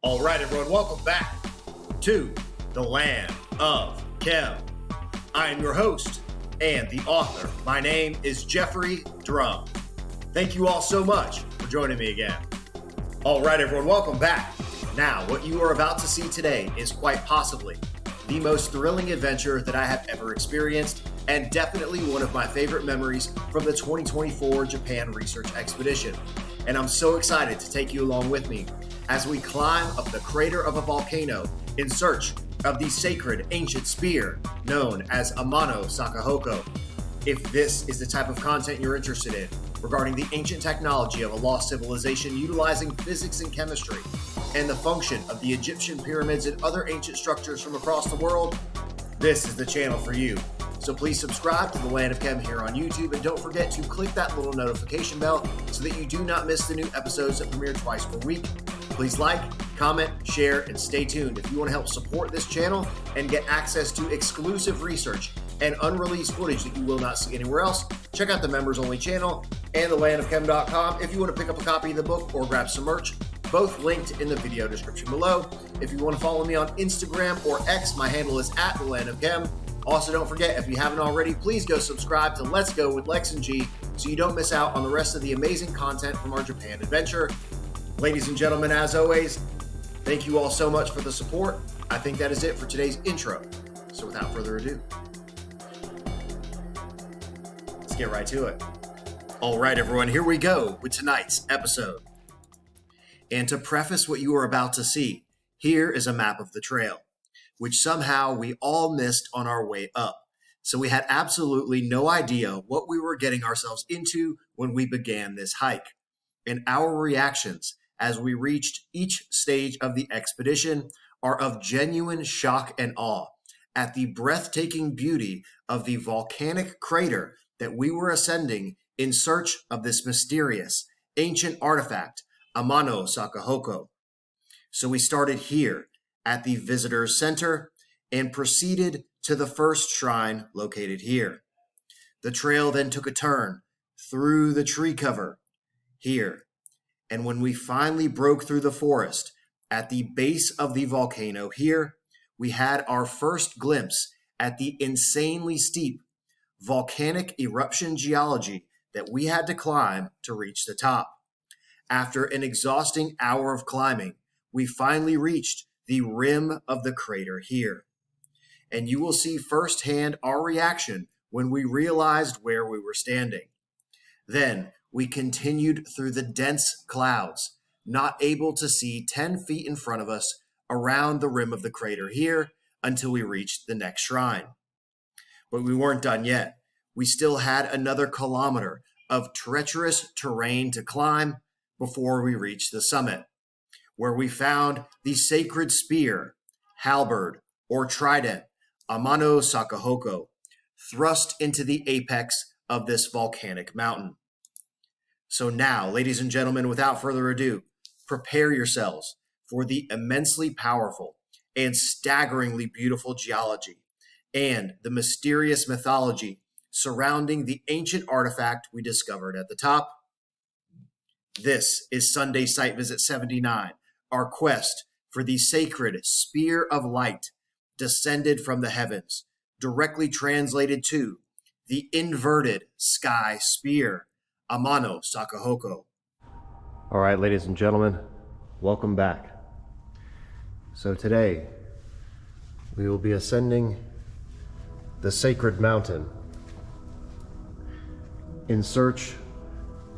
All right, everyone, welcome back to the Land of Chem. I am your host and the author. My name is Jeffrey Drum. Thank you all so much for joining me again. All right, everyone, welcome back. Now, what you are about to see today is quite possibly the most thrilling adventure that I have ever experienced, and definitely one of my favorite memories from the 2024 Japan Research Expedition. And I'm so excited to take you along with me as we climb up the crater of a volcano in search of the sacred ancient spear known as Amanosakahoko. If this is the type of content you're interested in regarding the ancient technology of a lost civilization utilizing physics and chemistry, and the function of the Egyptian pyramids and other ancient structures from across the world, this is the channel for you. So please subscribe to the Land of Chem here on YouTube, and don't forget to click that little notification bell so that you do not miss the new episodes that premiere twice per week. Please like, comment, share, and stay tuned if you want to help support this channel and get access to exclusive research and unreleased footage that you will not see anywhere else. Check out the members-only channel and thelandofchem.com if you want to pick up a copy of the book or grab some merch, both linked in the video description below. If you want to follow me on Instagram or X, my handle is @thelandofchem. Also, don't forget, if you haven't already, please go subscribe to Let's Go with Lex and G so you don't miss out on the rest of the amazing content from our Japan adventure. Ladies and gentlemen, as always, thank you all so much for the support. I think that is it for today's intro. So without further ado, let's get right to it. All right, everyone, here we go with tonight's episode. And to preface what you are about to see, here is a map of the trail, which somehow we all missed on our way up. So we had absolutely no idea what we were getting ourselves into when we began this hike. And our reactions as we reached each stage of the expedition are of genuine shock and awe at the breathtaking beauty of the volcanic crater that we were ascending in search of this mysterious ancient artifact, Amanosakahoko. So we started here at the Visitors Center and proceeded to the first shrine located here. The trail then took a turn through the tree cover here. And when we finally broke through the forest at the base of the volcano here, we had our first glimpse at the insanely steep volcanic eruption geology that we had to climb to reach the top. After an exhausting hour of climbing, we finally reached the rim of the crater here. And you will see firsthand our reaction when we realized where we were standing. Then we continued through the dense clouds, not able to see 10 feet in front of us around the rim of the crater here until we reached the next shrine. But we weren't done yet. We still had another kilometer of treacherous terrain to climb before we reached the summit, where we found the sacred spear, halberd, or trident, Amanosakahoko, thrust into the apex of this volcanic mountain. So now, ladies and gentlemen, without further ado, prepare yourselves for the immensely powerful and staggeringly beautiful geology and the mysterious mythology surrounding the ancient artifact we discovered at the top. This is Sunday Site Visit 79, our quest for the sacred spear of light descended from the heavens, directly translated to the inverted sky spear, Amanosakahoko. All right, ladies and gentlemen, welcome back. So today, we will be ascending the sacred mountain in search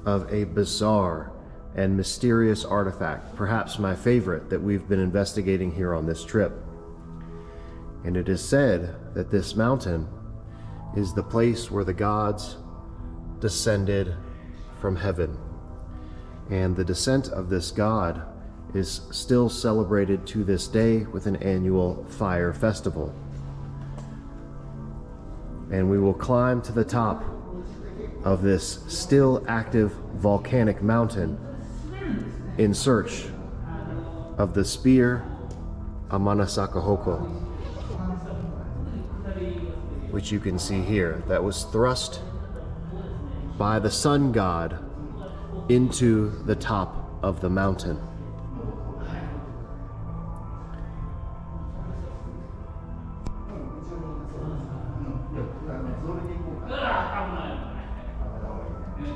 of a bizarre and mysterious artifact, perhaps my favorite that we've been investigating here on this trip. And it is said that this mountain is the place where the gods descended from heaven. And the descent of this god is still celebrated to this day with an annual fire festival. And we will climb to the top of this still active volcanic mountain in search of the spear Amanosakahoko, which you can see here, that was thrust by the sun god into the top of the mountain.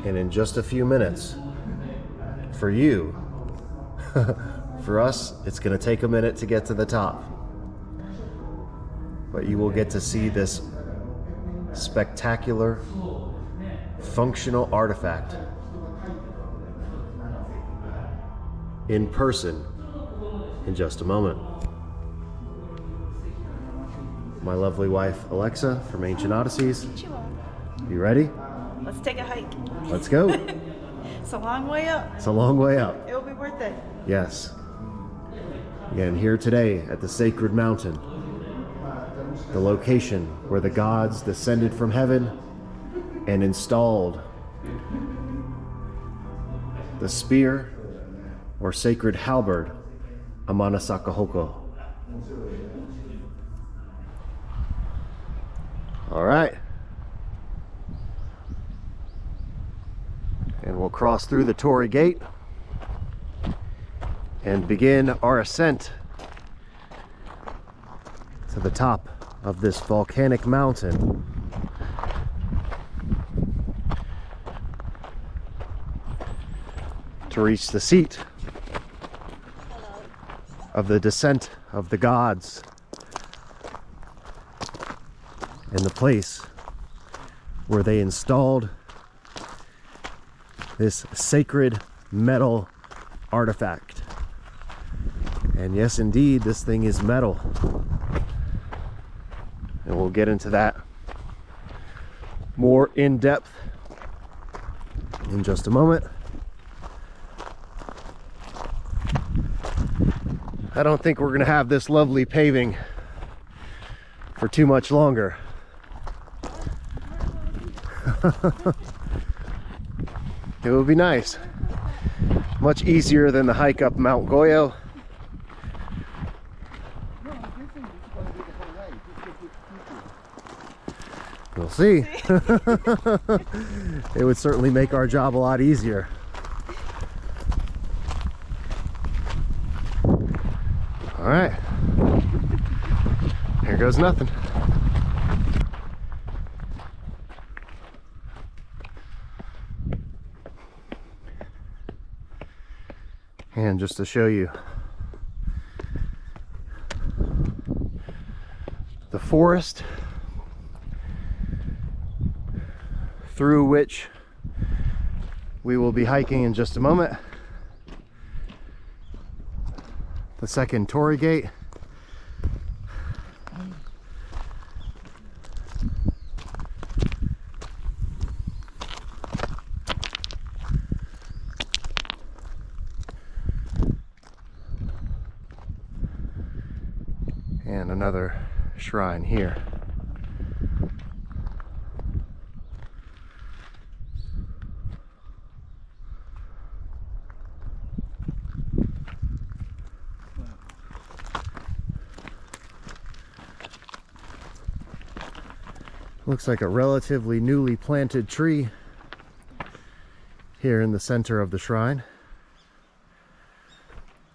And in just a few minutes, for you, for us, it's going to take a minute to get to the top. But you will get to see this spectacular, functional artifact in person in just a moment. My lovely wife, Alexa, from Ancient Odysseys. You ready? Let's take a hike. Let's go. It's a long way up. It's a long way up. It'll be worth it. Yes. Again, here today at the sacred mountain, the location where the gods descended from heaven and installed the spear or sacred halberd, Amanosakahoko. All right. And we'll cross through the Torii Gate and begin our ascent to the top of this volcanic mountain. To reach the seat of the descent of the gods and the place where they installed this sacred metal artifact. And yes, indeed, this thing is metal. And we'll get into that more in depth in just a moment. I don't think we're going to have this lovely paving for too much longer. It would be nice. Much easier than the hike up Mount Goyo. We'll see. It would certainly make our job a lot easier. All right. Here goes nothing. And just to show you the forest through which we will be hiking in just a moment. The second Torii Gate. And another shrine here. Looks like a relatively newly planted tree here in the center of the shrine.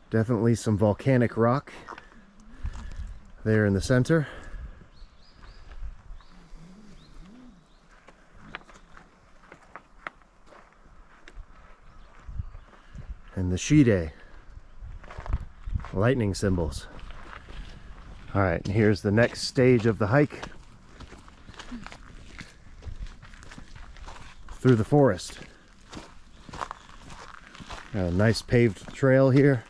Definitely some volcanic rock there in the center. And the Shide, lightning symbols. All right, and here's the next stage of the hike through the forest. Got a nice paved trail here.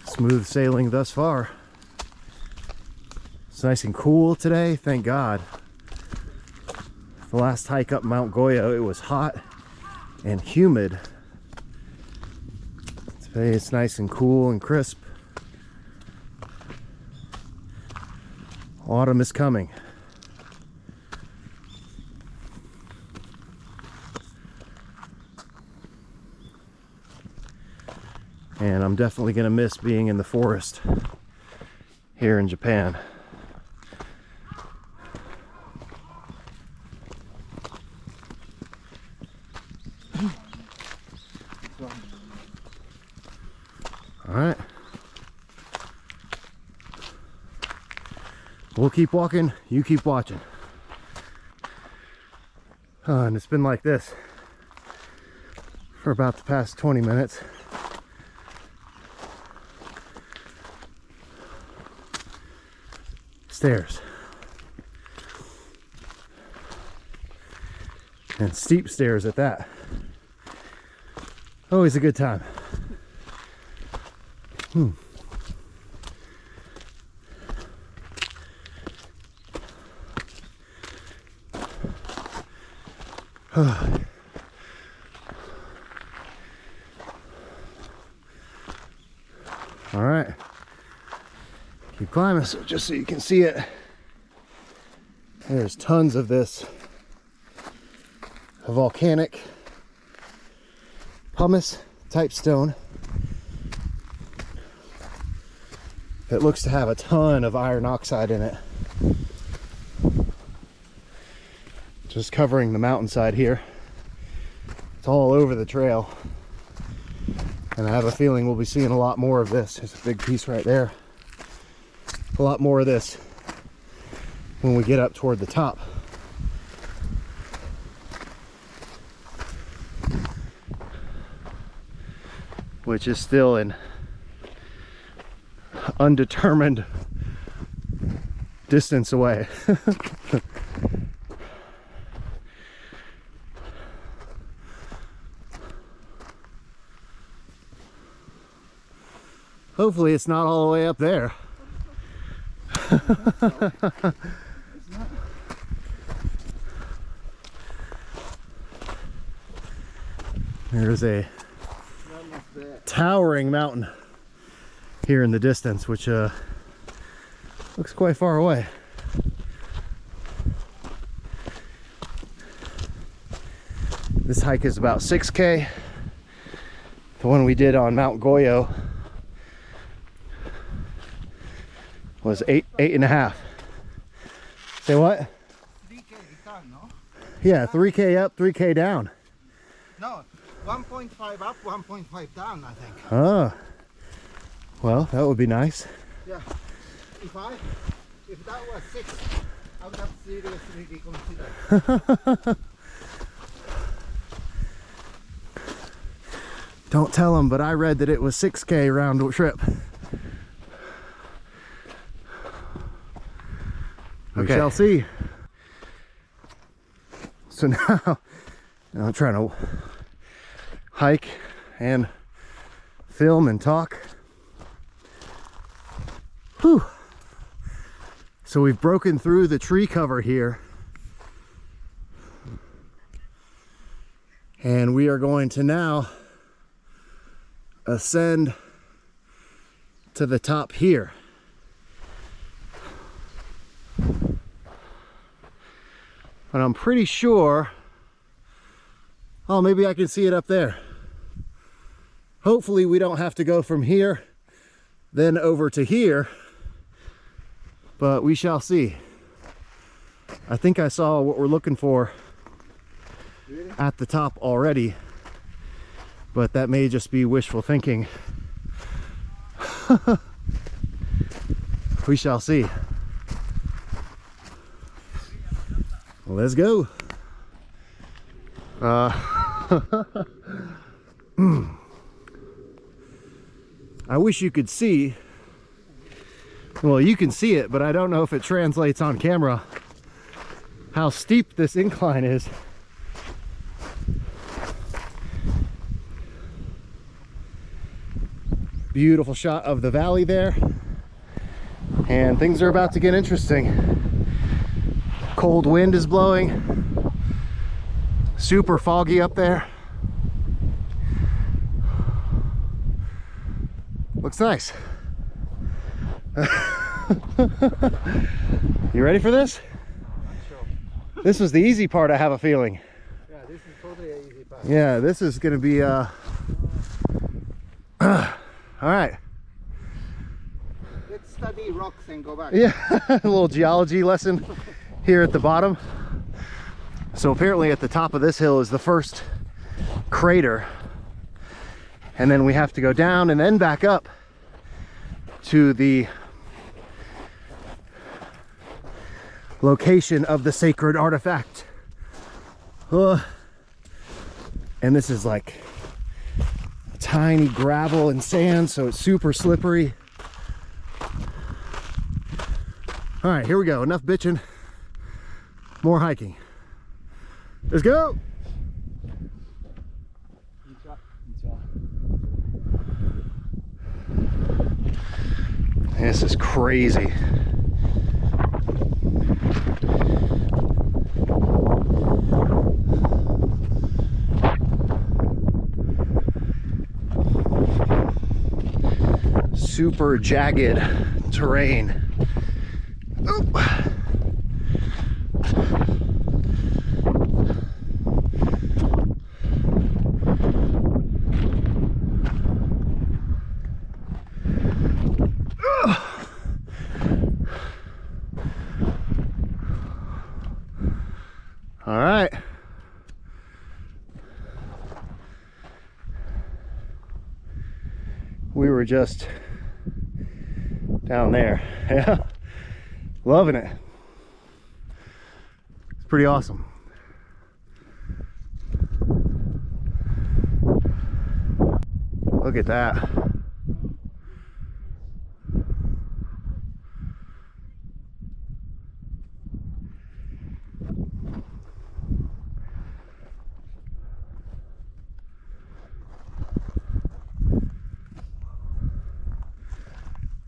Smooth sailing thus far. It's nice and cool today, thank God. The last hike up Mount Goyo, it was hot and humid. Today it's nice and cool and crisp. Autumn is coming. And I'm definitely going to miss being in the forest here in Japan. All right. We'll keep walking, you keep watching. And it's been like this for about the past 20 minutes. Stairs. And steep stairs at that. Always a good time. All right, keep climbing, so just so you can see it. There's tons of this volcanic pumice type stone. It looks to have a ton of iron oxide in it. Just covering the mountainside here. It's all over the trail. And I have a feeling we'll be seeing a lot more of this. There's a big piece right there. A lot more of this when we get up toward the top. Which is still an undetermined distance away. Hopefully it's not all the way up there. There's a towering mountain here in the distance, which looks quite far away. This hike is about 6K. The one we did on Mount Goyo was eight and a half. Say what? 3K return, no? Yeah, 3K up, 3K down. No, 1.5 up, 1.5 down, I think. Oh, well, that would be nice. Yeah. If that was 6, I would have seriously reconsidered. Don't tell them, but I read that it was 6K round trip. We shall see. So now I'm trying to hike and film and talk. Whew. So we've broken through the tree cover here. And we are going to now ascend to the top here. But I'm pretty sure, oh, maybe I can see it up there. Hopefully we don't have to go from here, then over to here, but we shall see. I think I saw what we're looking for at the top already, but that may just be wishful thinking. We shall see. Let's go. I wish you could see. Well, you can see it, but I don't know if it translates on camera how steep this incline is. Beautiful shot of the valley there. And things are about to get interesting. Cold wind is blowing. Super foggy up there. Looks nice. You ready for this? Sure. This was the easy part, I have a feeling. Yeah, this is totally an easy part. Yeah, this is gonna be all right. Let's study rocks and go back. Yeah, a little geology lesson here at the bottom. So apparently at the top of this hill is the first crater, and then we have to go down and then back up to the location of the sacred artifact. And this is like tiny gravel and sand, so it's super slippery. All right, here we go. Enough bitching. More hiking. Let's go. This is crazy. Super jagged terrain. Oop. All right. We were just down there. Yeah. Loving it. It's pretty awesome. Look at that.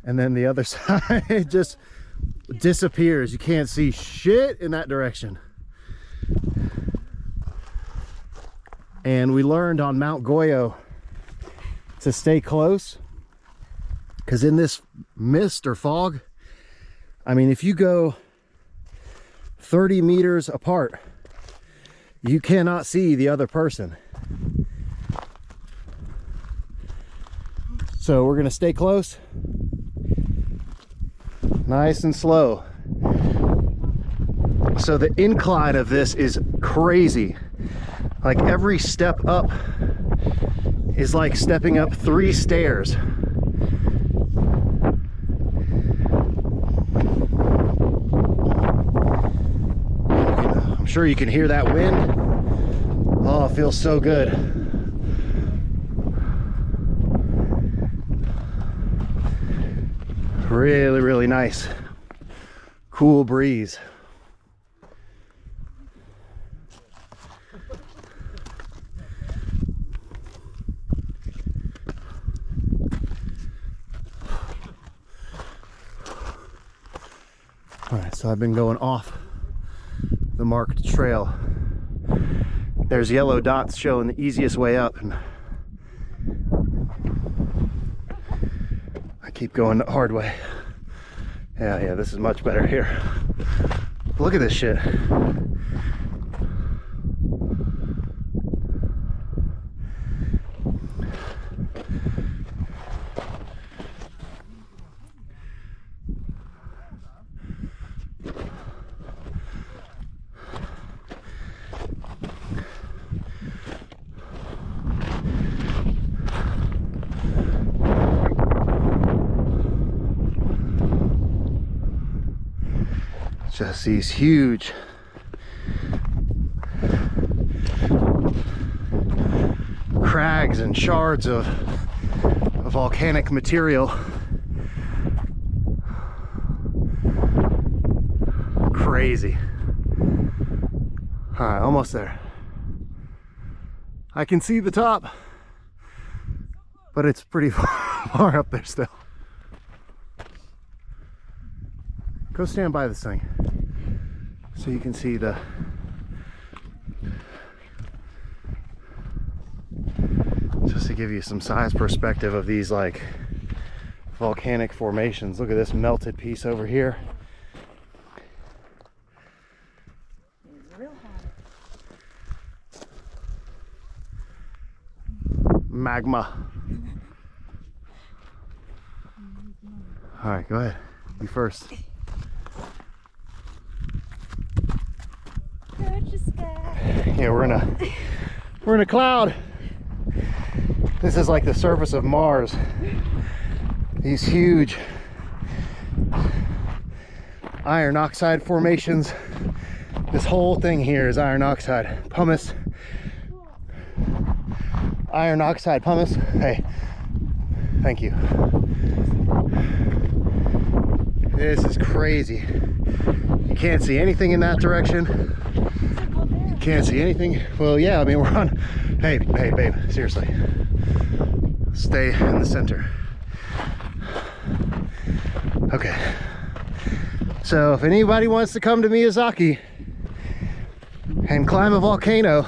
And then the other side just disappears. You can't see shit in that direction. And we learned on Mount Goyo to stay close, because in this mist or fog, I mean, if you go 30 meters apart, you cannot see the other person. So we're gonna stay close. Nice and slow. So the incline of this is crazy. Like every step up is like stepping up 3 stairs. I'm sure you can hear that wind. Oh, it feels so good. Really, really nice, cool breeze. All right, so I've been going off the marked trail. There's yellow dots showing the easiest way up, and keep going the hard way. Yeah, this is much better here. Look at this shit. Just these huge crags and shards of volcanic material. Crazy. All right, almost there. I can see the top, but it's pretty far up there still. Go stand by this thing so you can see the just to give you some size perspective of these like volcanic formations. Look at this melted piece over here. Magma. All right, go ahead. You first. Yeah, we're in a cloud. This is like the surface of Mars. These huge iron oxide formations. This whole thing here is iron oxide pumice. Iron oxide pumice. Hey, thank you. This is crazy. You can't see anything in that direction. You can't see anything. Well, yeah, I mean, we're on. Hey, babe, seriously. Stay in the center. Okay. So if anybody wants to come to Miyazaki and climb a volcano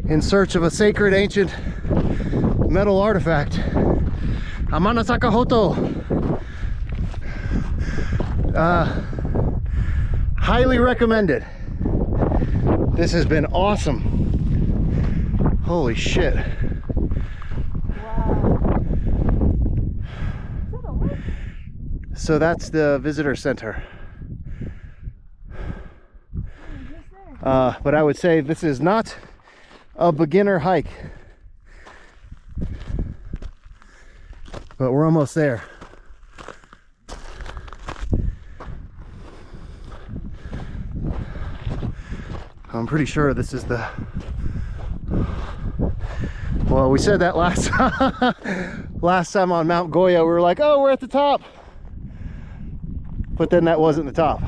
in search of a sacred ancient metal artifact, Amanosakahoko. Highly recommended. This has been awesome. Holy shit. So that's the visitor center. But I would say this is not a beginner hike. But we're almost there. I'm pretty sure this is the... Well, we said that last time on Mount Goya. We were like, oh, we're at the top. But then that wasn't the top.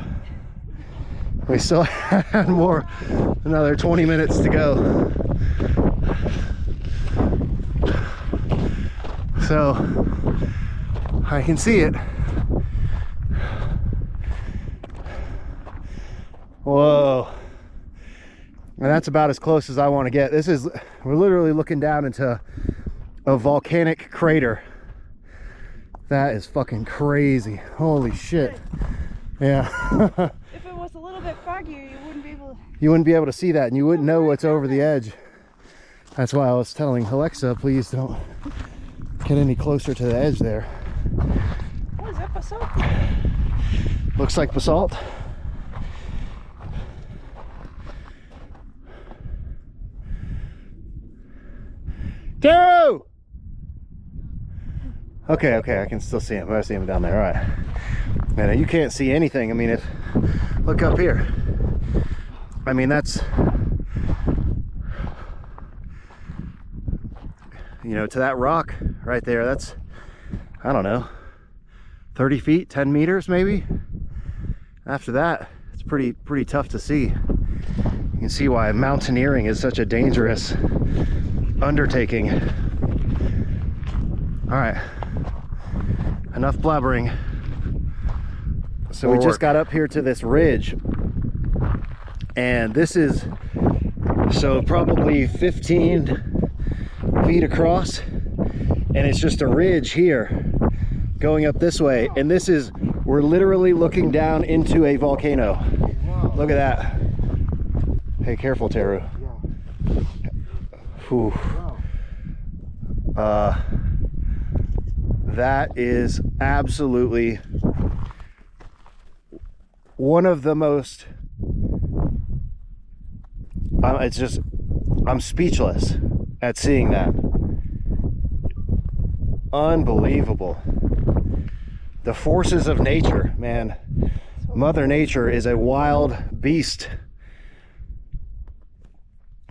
We still had another 20 minutes to go. So I can see it. Whoa. And that's about as close as I want to get. We're literally looking down into a volcanic crater. That is fucking crazy. Holy shit. Yeah. If it was a little bit foggier, you wouldn't be able to... You wouldn't be able to see that, and you wouldn't know what's over the edge. That's why I was telling Alexa, please don't get any closer to the edge there. Oh, is that basalt? Looks like basalt. Taro! Okay, I can still see him. I see him down there. All right. Man, you can't see anything. I mean, look up here. I mean, that's, you know, to that rock right there, that's, I don't know, 30 feet, 10 meters maybe. After that, it's pretty tough to see. You can see why mountaineering is such a dangerous undertaking. All right, enough blabbering. So we just got up here to this ridge, and this is probably 15 feet across, and it's just a ridge here going up this way, and we're literally looking down into a volcano. Look at that. Hey, careful, Teru. Whew. That is absolutely one of the most, I'm speechless at seeing that. Unbelievable. The forces of nature, man. Mother Nature is a wild beast.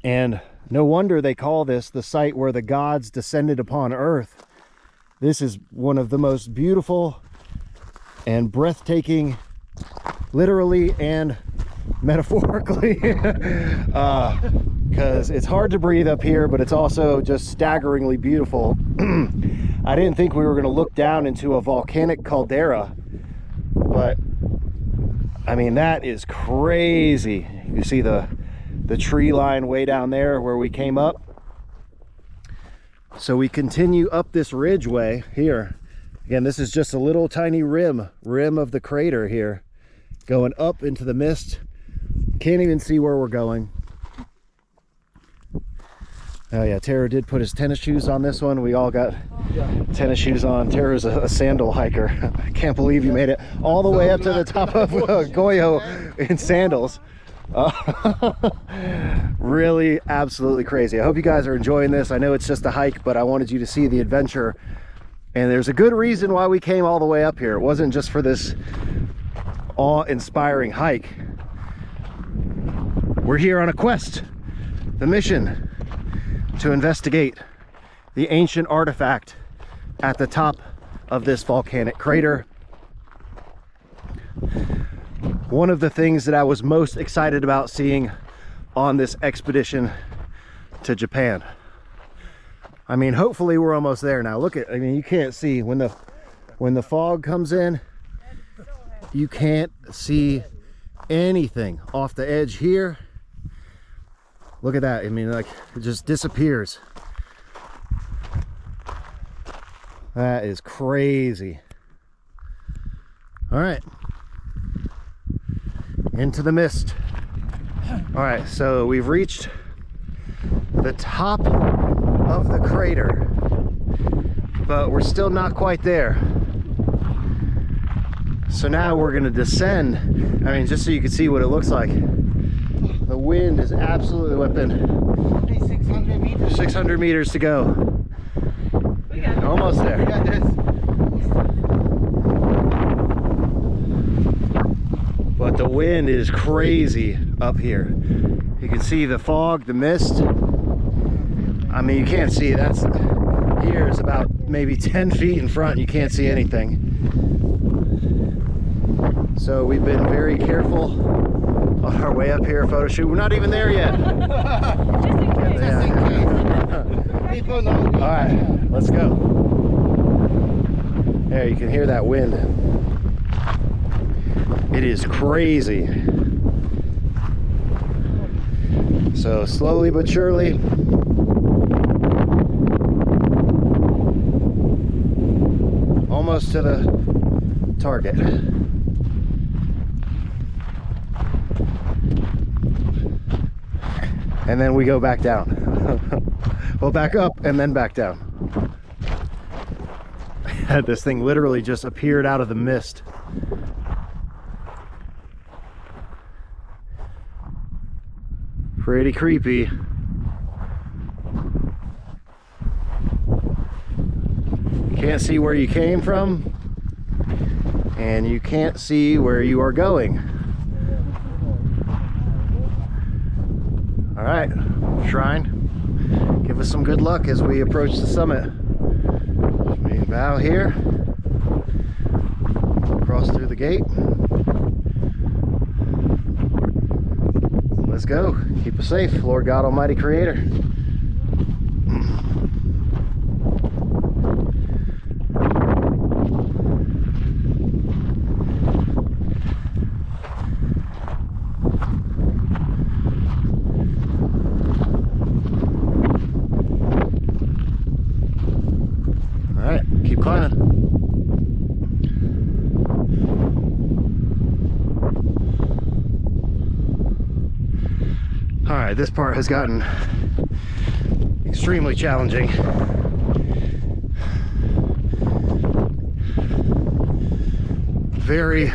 And no wonder they call this the site where the gods descended upon earth. This is one of the most beautiful and breathtaking, literally and metaphorically, because it's hard to breathe up here, but it's also just staggeringly beautiful. I didn't think we were going to look down into a volcanic caldera, but I mean, that is crazy. You see the tree line way down there where we came up. So we continue up this ridgeway here. Again, this is just a little tiny rim of the crater here, going up into the mist. Can't even see where we're going. Oh yeah, Tara did put his tennis shoes on this one. We all got tennis shoes on. Tara's a sandal hiker. I can't believe you made it all the way up to the top of Goyo in sandals. Really absolutely crazy. I hope you guys are enjoying this. I know it's just a hike, but I wanted you to see the adventure, and there's a good reason why we came all the way up here. It wasn't just for this awe-inspiring hike. We're here on a quest, the mission to investigate the ancient artifact at the top of this volcanic crater. One of the things that I was most excited about seeing on this expedition to Japan. I mean, hopefully we're almost there now. Look at, I mean, you can't see when the fog comes in, you can't see anything off the edge here. Look at that. I mean, like, it just disappears. That is crazy. All right, into the mist. All right, so we've reached the top of the crater, but we're still not quite there. So now we're gonna descend. I mean, just so you can see what it looks like. The wind is absolutely whipping. 600 meters. 600 meters to go. Almost there. Yeah, it is. But the wind is crazy up here. You can see the fog, the mist. I mean, you can't see, that's, here is about maybe 10 feet in front. You can't see anything. So we've been very careful on our way up here, photo shoot. We're not even there yet. Just in case. People know. All right, let's go. There, you can hear that wind. It is crazy. So slowly but surely, almost to the target. And then we go back down. We'll back up and then back down. This thing literally just appeared out of the mist. Pretty creepy. You can't see where you came from, and you can't see where you are going. All right, shrine, give us some good luck as we approach the summit. We bow here, cross through the gate. Let's go. Keep us safe, Lord God Almighty Creator. All right, keep climbing. All right, this part has gotten extremely challenging. Very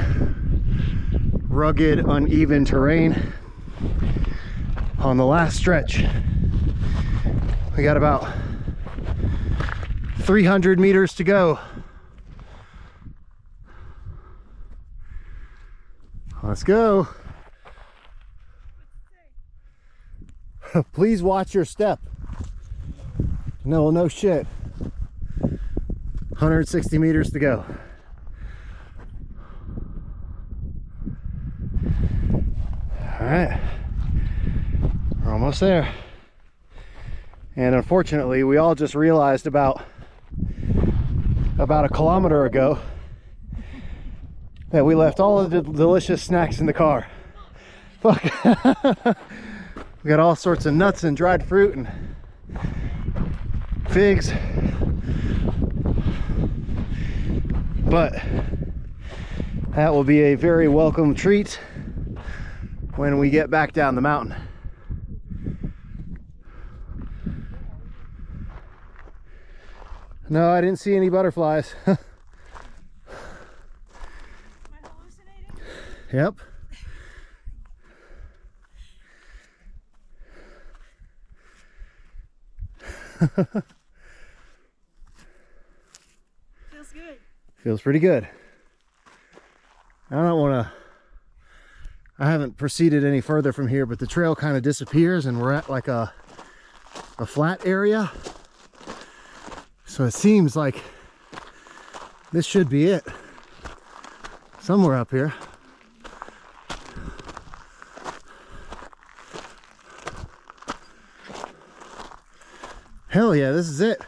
rugged, uneven terrain. On the last stretch, we got about 300 meters to go. Let's go. Please watch your step. No shit. 160 meters to go. All right, we're almost there. And unfortunately, we all just realized about a kilometer ago that we left all of the delicious snacks in the car. Fuck. We got all sorts of nuts and dried fruit and figs. But that will be a very welcome treat when we get back down the mountain. No, I didn't see any butterflies. Am I hallucinating? Yep. Feels good. Feels pretty good. I don't want to I haven't proceeded any further from here, but the trail kind of disappears and we're at like a flat area. So it seems like this should be it. Somewhere up here. Hell yeah, this is it.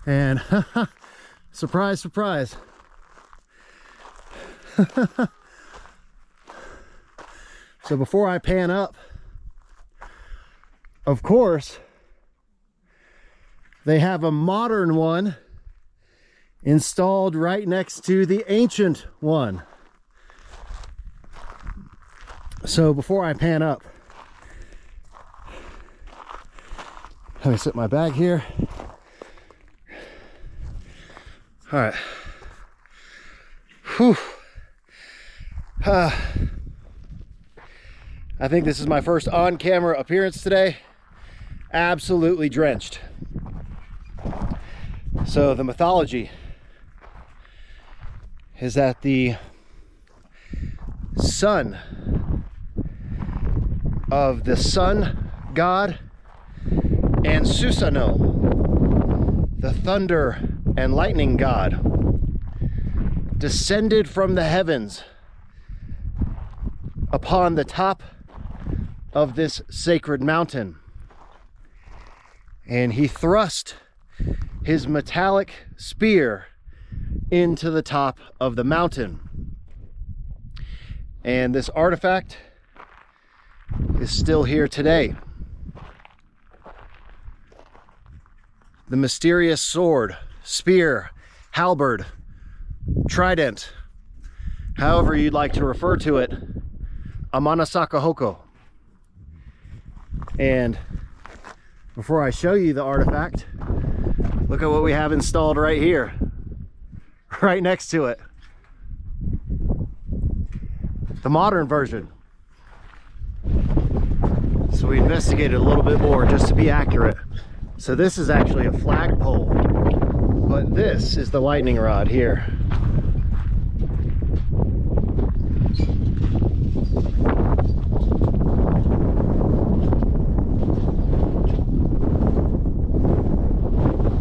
And surprise, surprise. So before I pan up, of course, they have a modern one installed right next to the ancient one. So before I pan up, let me set my bag here. All right. Whew. I think this is my first on-camera appearance today. Absolutely drenched. So the mythology is that the son of the sun god and Susano, the thunder and lightning god, descended from the heavens upon the top of this sacred mountain, and he thrust his metallic spear into the top of the mountain. And this artifact is still here today. The mysterious sword, spear, halberd, trident, however you'd like to refer to it, Amanosakahoko. And before I show you the artifact, look at what we have installed right here, right next to it. The modern version. So we investigated a little bit more just to be accurate. So this is actually a flagpole, but this is the lightning rod here.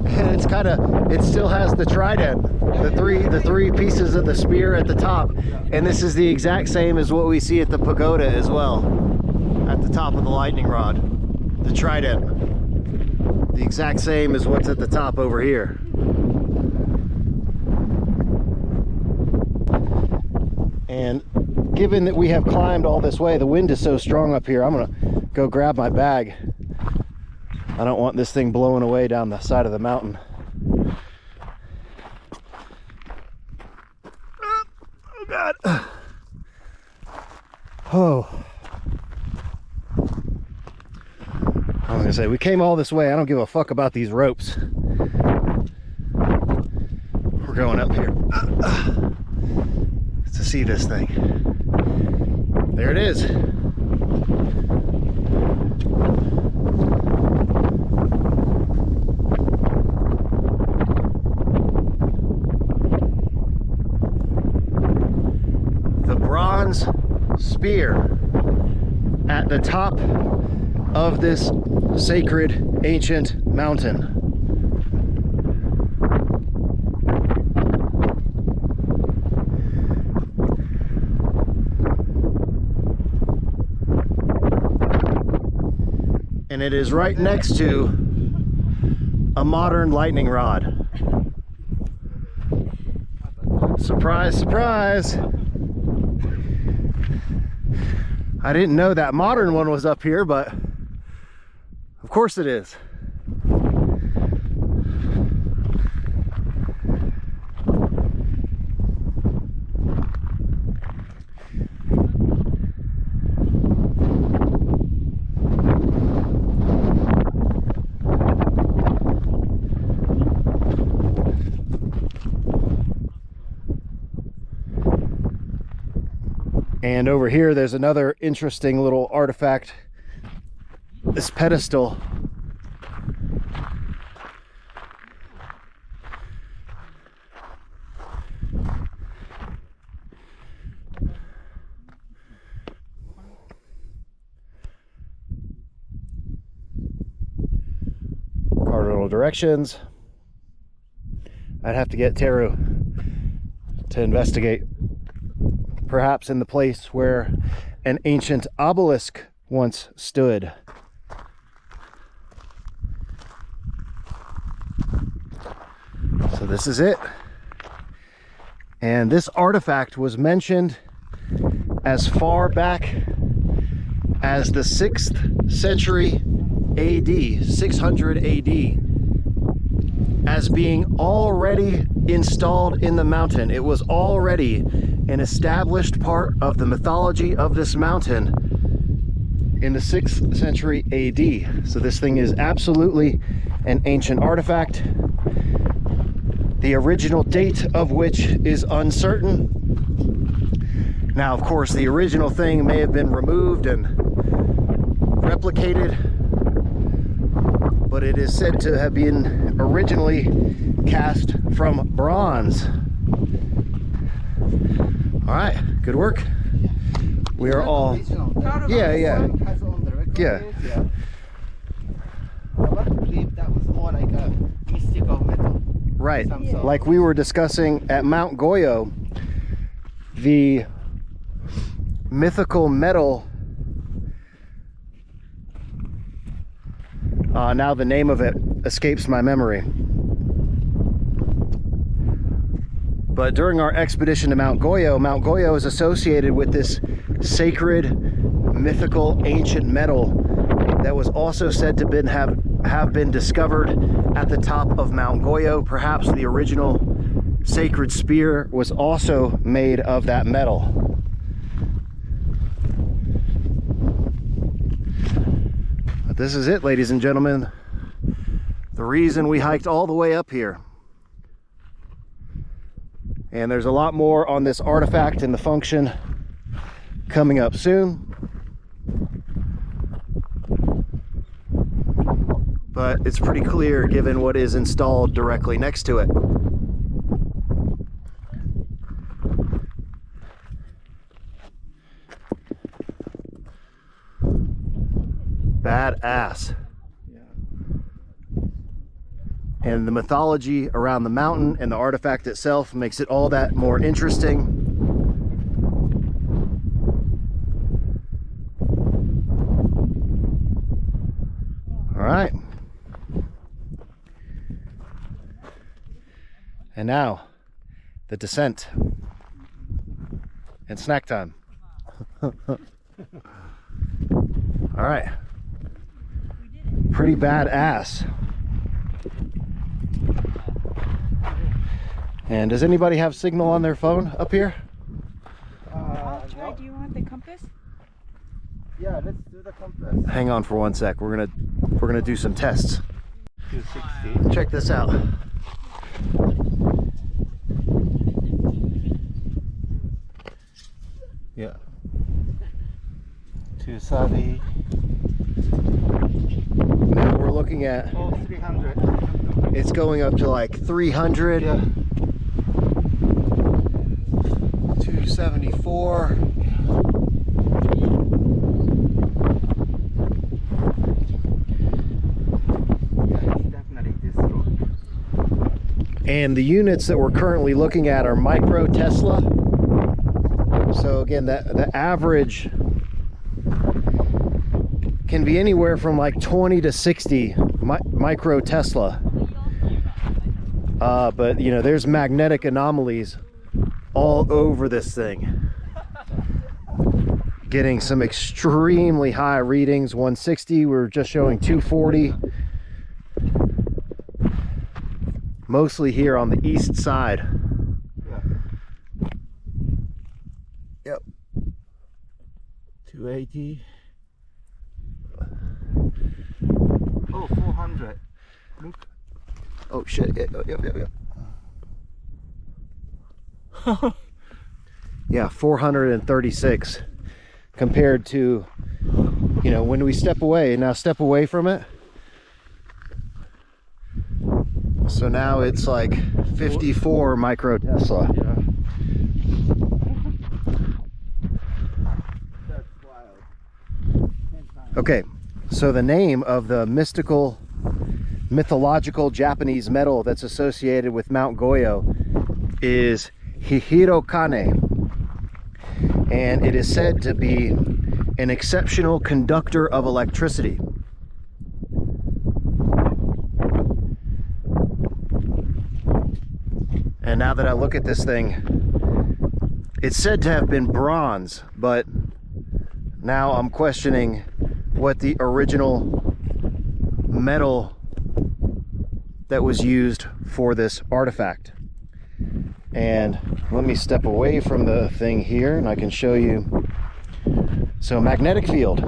And it's kind of, it still has the trident, the three pieces of the spear at the top, and this is the exact same as what we see at the pagoda as well, at the top of the lightning rod, the trident. The exact same as what's at the top over here. And given that we have climbed all this way, the wind is so strong up here, I'm gonna go grab my bag. I don't want this thing blowing away down the side of the mountain. Oh God. Oh. I was gonna say, we came all this way. I don't give a fuck about these ropes. We're going up here to see this thing. There it is. The bronze spear at the top of this sacred ancient mountain. And it is right next to a modern lightning rod. Surprise, surprise. I didn't know that modern one was up here, but of course it is. And over here, there's another interesting little artifact. This pedestal. Cardinal directions. I'd have to get Teru to investigate. Perhaps in the place where an ancient obelisk once stood. So this is it. And this artifact was mentioned as far back as the 6th century AD, 600 AD, as being already installed in the mountain. It was already an established part of the mythology of this mountain in the 6th century AD. So this thing is absolutely an ancient artifact, the original date of which is uncertain. Now, of course, the original thing may have been removed and replicated, but it is said to have been originally cast from bronze. All right, good work. We are all, yeah. Yeah. I want to believe that was more like a mystical metal. Right, Some sort. like we were discussing at Mount Goyo, the mythical metal, now the name of it escapes my memory. But during our expedition to Mount Goyo is associated with this sacred, mythical, ancient metal that was also said to have been discovered at the top of Mount Goyo. Perhaps the original sacred spear was also made of that metal. But this is it, ladies and gentlemen. The reason we hiked all the way up here. And there's a lot more on this artifact and the function coming up soon. But it's pretty clear given what is installed directly next to it. Badass. And the mythology around the mountain and the artifact itself makes it all that more interesting. All right. And now, the descent and snack time. All right. Pretty badass. And does anybody have signal on their phone up here? I'll try. Do you want the compass? Yeah, let's do the compass. Hang on for one sec. We're gonna do some tests. 260. Check this out. Yeah. 230. Now we're looking at, Oh, 300. it's going up to like 300. Yeah. 274. Yeah, it's definitely this road. And the units that we're currently looking at are micro Tesla. So again, the average can be anywhere from like 20 to 60 micro Tesla. But you know, there's magnetic anomalies all over this thing. Getting some extremely high readings, 160, we're just showing 240. Mostly here on the east side. Yeah. Yep. 280. Oh, 400. Look. Oh shit, yep. Yeah, 436 compared to, you know, when we step away, now step away from it. So now it's like 54 micro Tesla. Yeah. That's wild. Okay, so the name of the mystical mythological Japanese metal that's associated with Mount Goyo is Hihirokane, and it is said to be an exceptional conductor of electricity. And now that I look at this thing, it's said to have been bronze, but now I'm questioning what the original metal that was used for this artifact. And let me step away from the thing here and I can show you. So, magnetic field.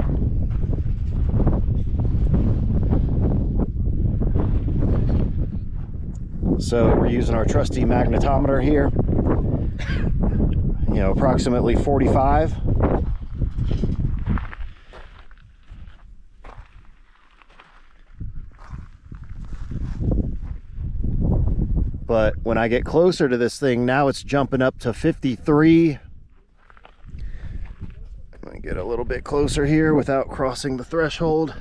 So we're using our trusty magnetometer here, you know, approximately 45. But when I get closer to this thing, now it's jumping up to 53. Let me get a little bit closer here without crossing the threshold.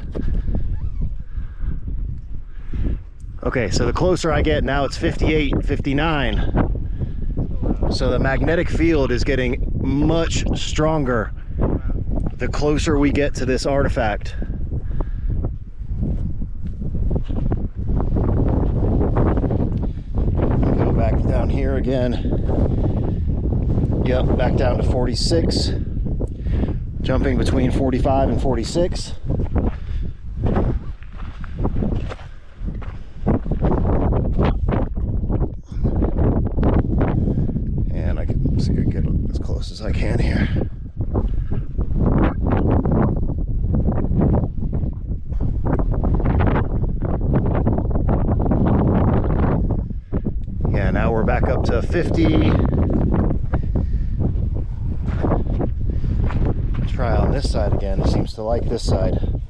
Okay, so the closer I get, now it's 58, 59. So the magnetic field is getting much stronger the closer we get to this artifact. Go back down here again. Yep, back down to 46. Jumping between 45 and 46. As I can here. Yeah, now we're back up to 50. Try on this side again. It seems to like this side.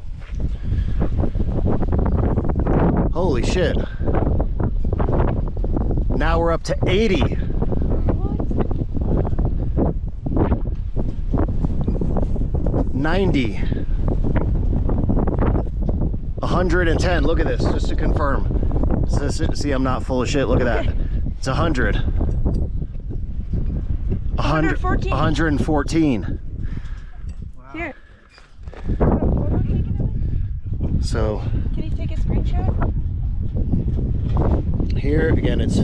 Holy shit. Now we're up to 80. 90, 110. Look at this, just to confirm. See, I'm not full of shit. Look at that. It's 100. 114. Wow. Here. So. Can you take a screenshot? Here again, it's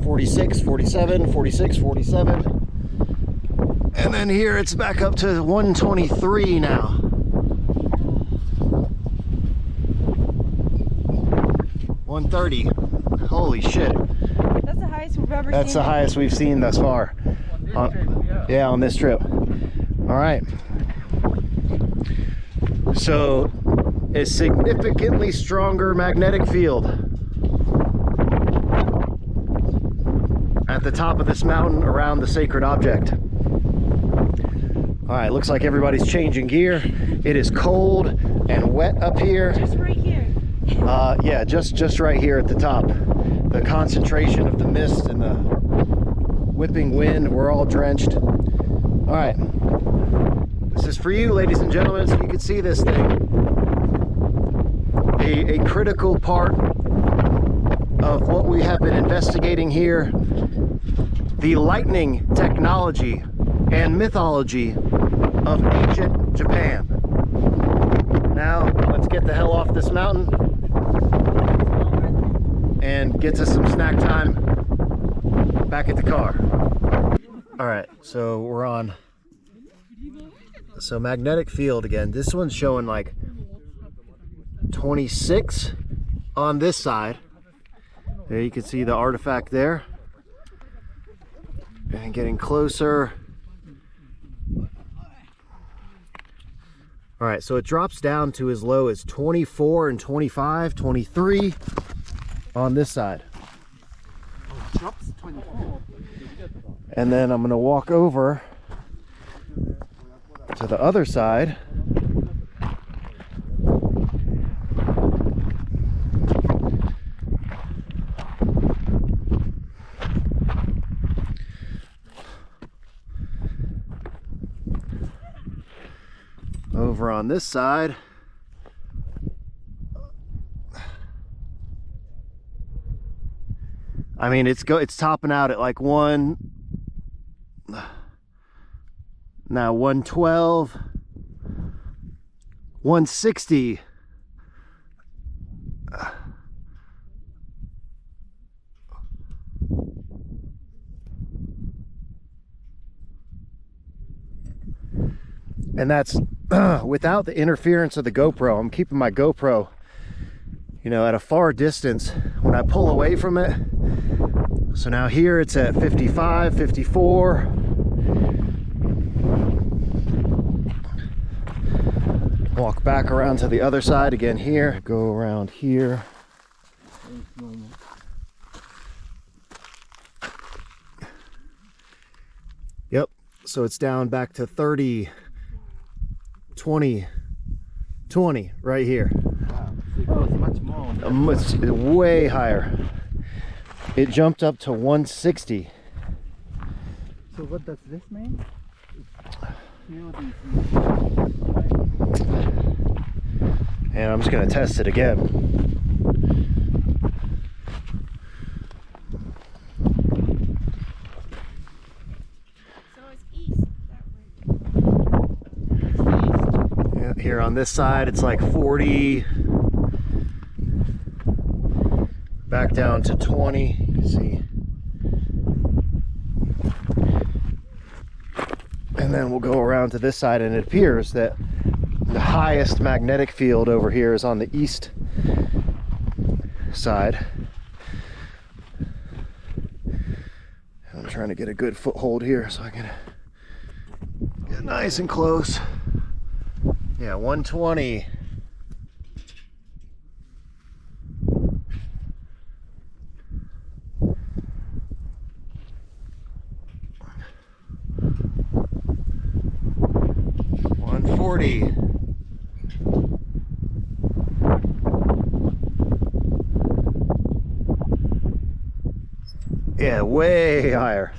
46, 47, 46, 47. And then here it's back up to 123 now. 130. Holy shit. That's the highest we've ever seen. That's the highest we've seen thus far. Yeah, on this trip. All right. So, a significantly stronger magnetic field at the top of this mountain around the sacred object. All right, looks like everybody's changing gear. It is cold and wet up here. Just right here. Yeah, just right here at the top. The concentration of the mist and the whipping wind, we're all drenched. All right, this is for you, ladies and gentlemen, so you can see this thing. A critical part of what we have been investigating here, the lightning technology and mythology of ancient Japan. Now, let's get the hell off this mountain and get to some snack time back at the car. All right, so we're on. So magnetic field again. This one's showing like 26 on this side. There you can see the artifact there. And getting closer. All right, so it drops down to as low as 24 and 25, 23 on this side. And then I'm gonna walk over to the other side. Over on this side, I mean, it's topping out at like 112, 160. And that's without the interference of the GoPro. I'm keeping my GoPro, you know, at a far distance when I pull away from it. So now here it's at 55, 54. Walk back around to the other side again here. Go around here. Yep, so it's down back to 30, 20 right here. Wow. So it goes much more. It's way higher. It jumped up to 160. So what does this mean? And I'm just going to test it again. So it's east that way. Yeah, here on this side it's like 40. Back down to 20. You can see. And then we'll go around to this side, and it appears that the highest magnetic field over here is on the east side. I'm trying to get a good foothold here so I can get nice and close. Yeah, 120. Yeah, way higher.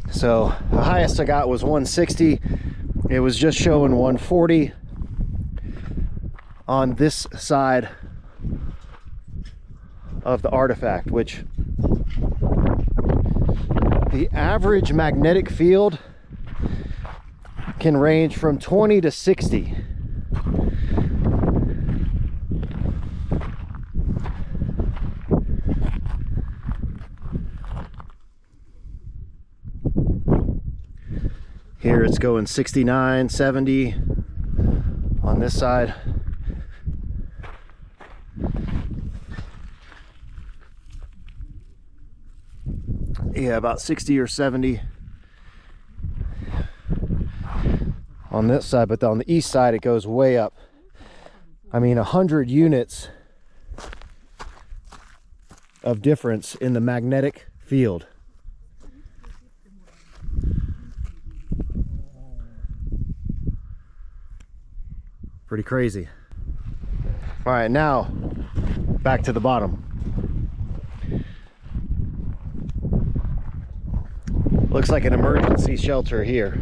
So the highest I got was 160. It was just showing 140 on this side of the artifact, which the average magnetic field can range from 20 to 60. Here it's going 69, 70 on this side. Yeah, about 60 or 70 on this side, but on the east side it goes way up. I mean, 100 units of difference in the magnetic field. Pretty crazy. All right, now back to the bottom. Looks like an emergency shelter here.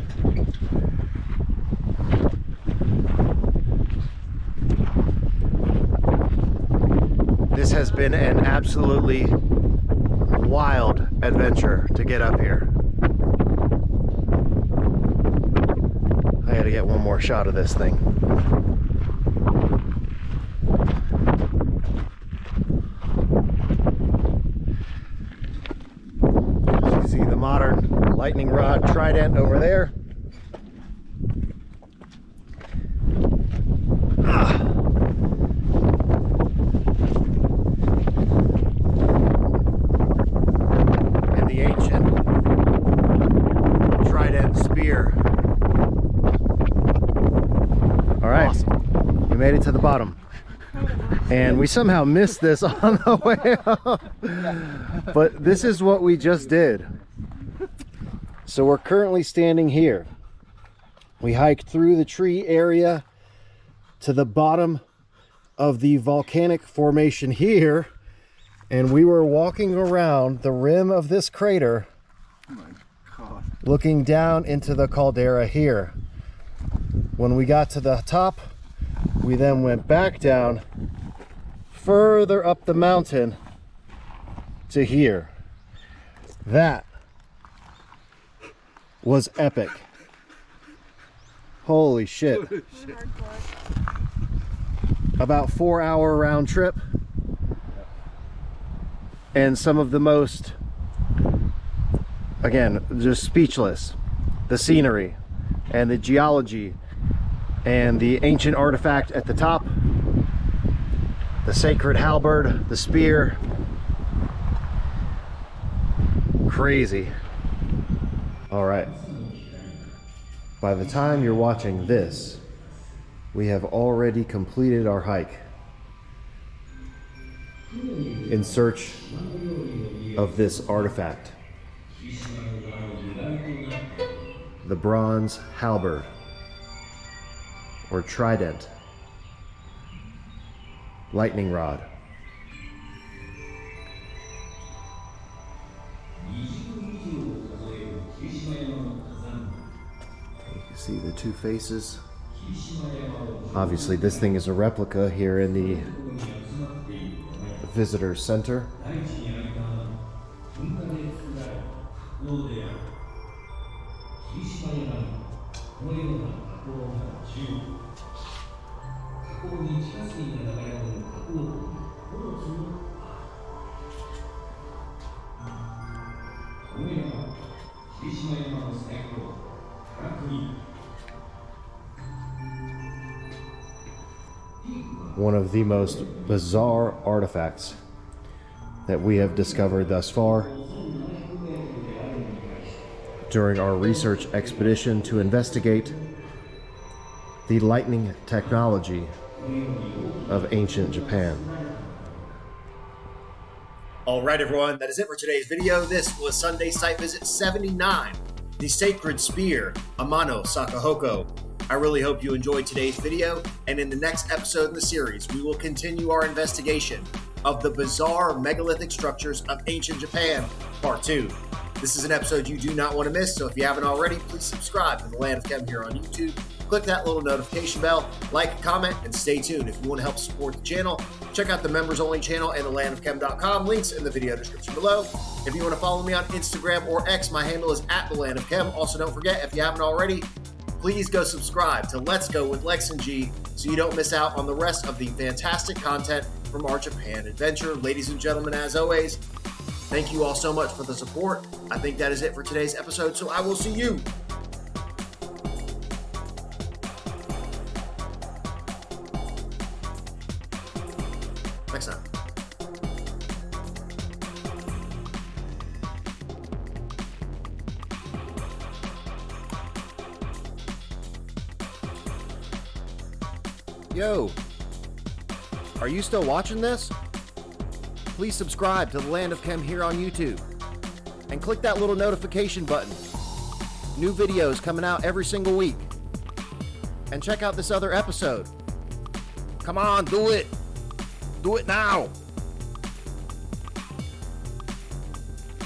This has been an absolutely wild adventure to get up here. I gotta get one more shot of this thing. You see the modern lightning rod trident over there. And the ancient trident spear. All right, awesome. We made it to the bottom. And we somehow missed this on the way up. But this is what we just did. So we're currently standing here. We hiked through the tree area to the bottom of the volcanic formation here, and we were walking around the rim of this crater, oh my God, looking down into the caldera here. When we got to the top, we then went back down further up the mountain to here. That was epic. Holy shit. About 4-hour round trip. And some of the most, again, just speechless. The scenery and the geology and the ancient artifact at the top. The sacred halberd, the spear. Crazy. All right. By the time you're watching this, we have already completed our hike in search of this artifact. The bronze halberd, or trident, lightning rod. See the two faces. Obviously this thing is a replica here in the visitor center. One of the most bizarre artifacts that we have discovered thus far during our research expedition to investigate the lightning technology of ancient Japan. All right, everyone, that is it for today's video. This was Sunday Site Visit 79, the Sacred Spear, Amanosakahoko. I really hope you enjoyed today's video, and in the next episode in the series, we will continue our investigation of the bizarre megalithic structures of ancient Japan, Part 2. This is an episode you do not want to miss, so if you haven't already, please subscribe to The Land of Chem here on YouTube. Click that little notification bell, like, comment, and stay tuned. If you want to help support the channel, check out the members-only channel and thelandofchem.com. Links in the video description below. If you want to follow me on Instagram or X, my handle is @thelandofchem. Also, don't forget, if you haven't already, please go subscribe to Let's Go with Lex and G so you don't miss out on the rest of the fantastic content from our Japan adventure. Ladies and gentlemen, as always, thank you all so much for the support. I think that is it for today's episode, so I will see you next time. Yo, are you still watching this? Please subscribe to The Land of Chem here on YouTube and click that little notification button. New videos coming out every single week. And check out this other episode. Come on, do it. Do it now.